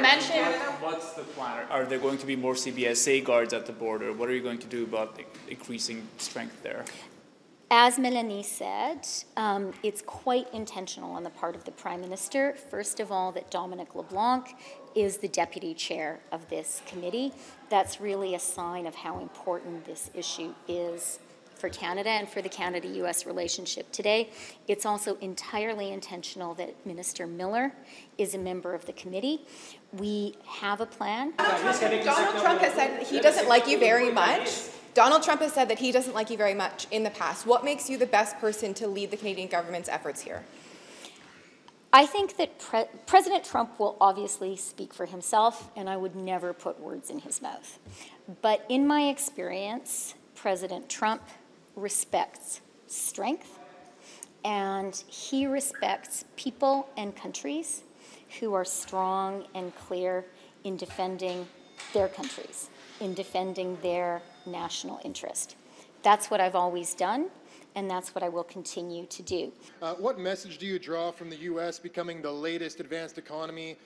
mentioned what's the plan? Are there going to be more CBSA guards at the border? What are you going to do about increasing strength there? As Melanie said, it's quite intentional on the part of the Prime Minister. First of all, that Dominic LeBlanc is the deputy chair of this committee. That's really a sign of how important this issue is for Canada and for the Canada-US relationship today. It's also entirely intentional that Minister Miller is a member of the committee. We have a plan. Donald Trump has said he doesn't like you very much. Donald Trump has said that he doesn't like you very much in the past. What makes you the best person to lead the Canadian government's efforts here? I think that President Trump will obviously speak for himself, and I would never put words in his mouth. But in my experience, President Trump respects strength, and he respects people and countries who are strong and clear in defending their countries, in defending their national interest. That's what I've always done, and that's what I will continue to do. What message do you draw from the U.S. becoming the latest advanced economy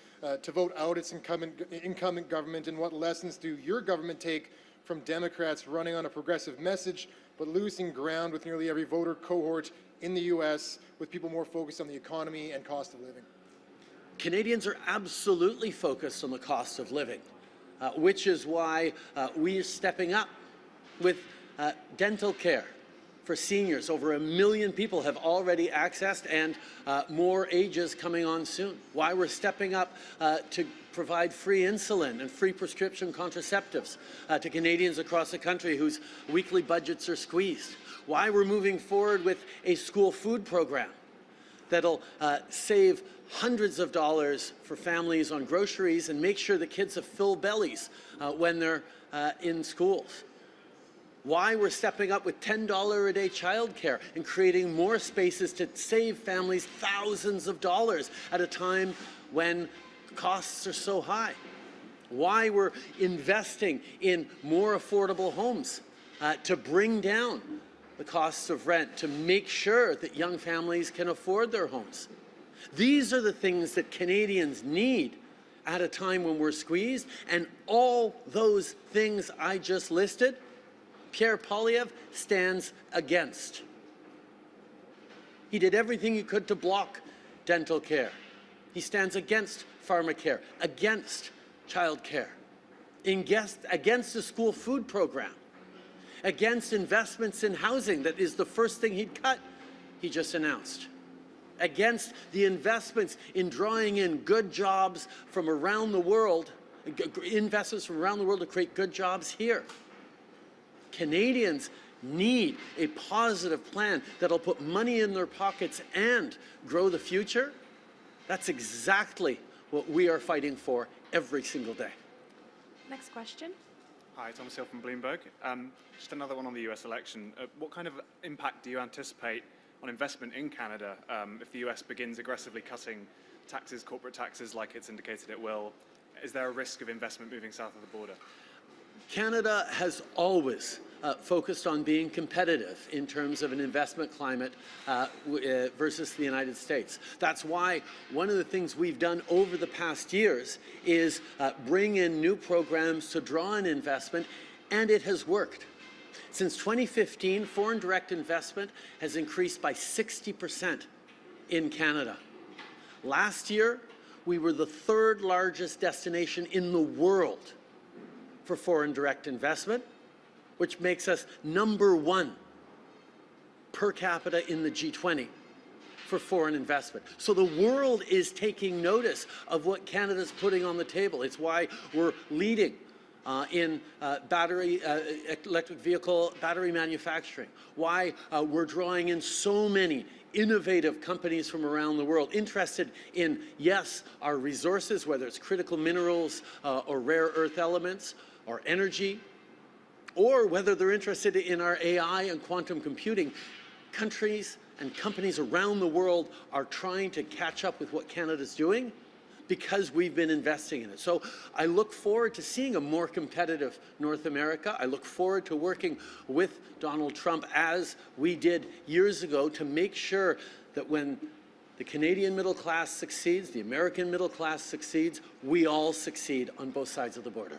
to vote out its incumbent government, and what lessons do your government take from Democrats running on a progressive message but losing ground with nearly every voter cohort in the U.S., with people more focused on the economy and cost of living? Canadians are absolutely focused on the cost of living, which is why we are stepping up with dental care for seniors. Over 1 million people have already accessed, and more ages coming on soon. Why we're stepping up to provide free insulin and free prescription contraceptives to Canadians across the country whose weekly budgets are squeezed. Why we're moving forward with a school food program that'll save hundreds of dollars for families on groceries and make sure that kids have full bellies when they're in schools. Why we're stepping up with $10 a day childcare and creating more spaces to save families thousands of dollars at a time when costs are so high. Why we're investing in more affordable homes to bring down the costs of rent, to make sure that young families can afford their homes. These are the things that Canadians need at a time when we're squeezed, and all those things I just listed, Pierre Poilievre stands against. He did everything he could to block dental care. He stands against pharmacare, against child care, against the school food program, against investments in housing that is the first thing he'd cut, he just announced, against the investments in drawing in good jobs from around the world, investments from around the world to create good jobs here. Canadians need a positive plan that'll put money in their pockets and grow the future. That's exactly what we are fighting for every single day. Next question. Hi, Thomas Hill from Bloomberg. Just another one on the US election. What kind of impact do you anticipate on investment in Canada if the US begins aggressively cutting taxes, corporate taxes, like it's indicated it will? Is there a risk of investment moving south of the border? Canada has always focused on being competitive in terms of an investment climate versus the United States. That's why one of the things we've done over the past years is bring in new programs to draw in investment, and it has worked. Since 2015, foreign direct investment has increased by 60% in Canada. Last year, we were the third largest destination in the world for foreign direct investment, which makes us #1 per capita in the G20 for foreign investment. So the world is taking notice of what Canada's putting on the table. It's why we're leading in electric vehicle battery manufacturing, why we're drawing in so many innovative companies from around the world interested in, yes, our resources, whether it's critical minerals or rare earth elements, or energy, or whether they're interested in our AI and quantum computing. Countries and companies around the world are trying to catch up with what Canada's doing because we've been investing in it. So I look forward to seeing a more competitive North America. I look forward to working with Donald Trump, as we did years ago, to make sure that when the Canadian middle class succeeds, the American middle class succeeds, we all succeed on both sides of the border.